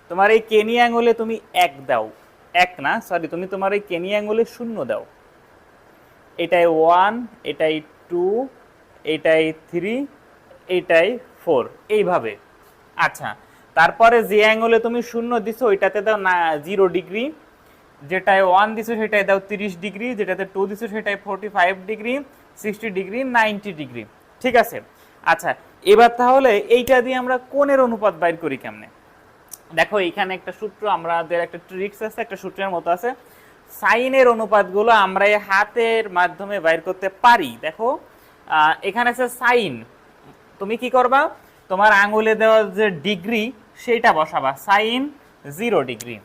তোমার এই কেনি আঙুলে তুমি 1 দাও, 1 না সরি, তুমি তোমার এই কেনি আঙুলে 0 দাও, এটাই 1, এটাই 2, এটাই 3, এটাই 4, এইভাবে। আচ্ছা, তারপরে যে অ্যাঙ্গেলে তুমি 0 দিছো ওইটাতে দাও না 0 ডিগ্রি, যেটায় 1 দিছো সেটাই দাও 30 ডিগ্রি, যেটাতে 2 দিছো সেটাই 45 ডিগ্রি, 60 ডিগ্রি, 90 ডিগ্রি। ঠিক আছে। আচ্ছা, এবার তাহলে এইটা দিয়ে আমরা কোণের অনুপাত বাইর করি কেমনে? দেখো এখানে একটা সূত্র, আমাদের একটা ট্রিক্স আছে, একটা সূত্রের মতো আছে। সাইনের অনুপাতগুলো আমরা এই হাতের মাধ্যমে বাইর করতে পারি। দেখো এখানে আছে সাইন, তুমি কি করবা, তোমার আঙুলে দেওয়া যে ডিগ্রি সেইটা বসাবা, সাইন 0 ডিগ্রি।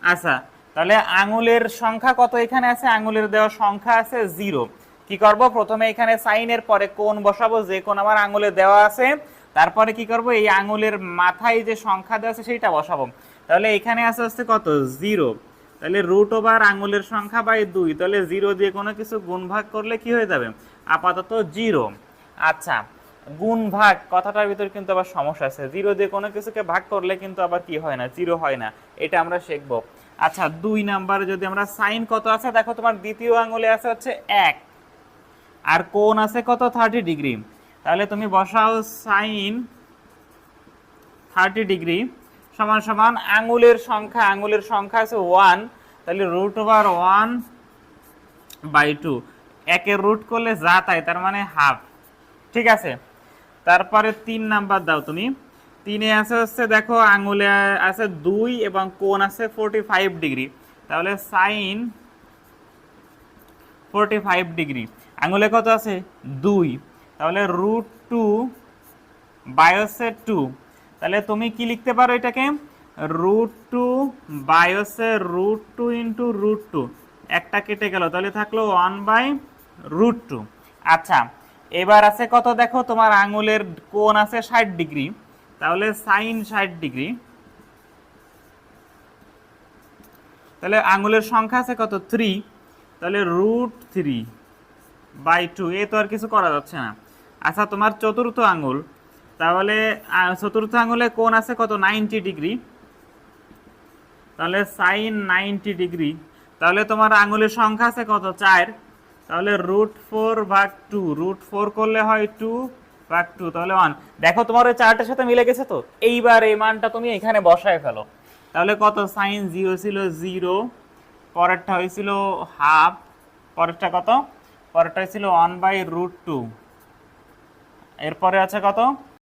আচ্ছা, তাহলে আঙুলের সংখ্যা কত এখানে আছে, আঙুলের দেওয়া সংখ্যা আছে 0। কি করব, প্রথমে এখানে সাইনের পরে কোণ বসাবো, যে কোণ আমার আঙুলে দেওয়া আছে, তারপরে কি করব, এই আঙুলের মাথায় যে সংখ্যা দেওয়া আছে সেইটা বসাবো। তাহলে এখানে আছে হচ্ছে কত, 0। তাহলে রুট ওভার আঙুলের সংখ্যা বাই 2, তাহলে 0 দিয়ে কোনো কিছু গুণ ভাগ করলে কি হয়ে যাবে, আপাতত 0। আচ্ছা, গুণ ভাগ কথাটার ভিতর কিন্তু আবার সমস্যা আছে, 0 দিয়ে কোনো কিছুকে ভাগ করলে কিন্তু আবার কি হয় না, 0 হয় না, এটা আমরা শিখব। আচ্ছা, 2 নাম্বারে যদি আমরা সাইন কত আছে, দেখো তোমার দ্বিতীয় আঙুলে আছে হচ্ছে 1, আর কোণ আছে কত, 30 ডিগ্রি। তাহলে তুমি বসাও সাইন 30 ডিগ্রি সমান সমান আঙুলের সংখ্যা আছে 1, তাহলে রুট ওভার 1/2, একের রুট করলে যা তাই, তার মানে হাফ। ঠিক আছে। তারপরে 3 নাম্বার দাও তুমি, 3-এ আছে হচ্ছে দেখো আঙুলে আছে 2 এবং কোণ আছে 45 ডিগ্রি, তাহলে সাইন 45 ডিগ্রি, আঙুলে কত আছে 2, তাহলে রুট 2 বাই হচ্ছে 2, তাহলে তুমি কি লিখতে পারো এটাকে, রুট 2 বাই হচ্ছে রুট 2 ইন্টু রুট 2, একটা কেটে গেল, তাহলে থাকলো 1/√2। আচ্ছা, এবার আছে কত, দেখো তোমার আঙুলের কোণ আছে 60 ডিগ্রি, তাহলে সাইন 60 ডিগ্রি, তাহলে আঙুলের সংখ্যা আছে কত 3, তাহলে রুট 3/2, এ তো আর কিছু করা যাচ্ছে না। আচ্ছা, তোমার চতুর্থ আঙুল, তাহলে চতুর্থ আঙুলে কোণ আছে কত 90 ডিগ্রি, তাহলে সাইন 90 ডিগ্রি, তাহলে তোমার আঙুলের সংখ্যা আছে কত 4, তাহলে রুট 4/2, রুট 4 করলে হয় 2/2, তাহলে 1। দেখো তোমার ওই চারটার সাথে মিলে গেছে তো, এইবার এই মানটা তুমি এখানে বসায় ফেলো। তাহলে কত, সাইন 0 ছিল 0, পরেরটা হয়েছিল হাফ, পরেরটা কত, পরেরটা হয়েছিল 1/√2, এরপরে আছে কত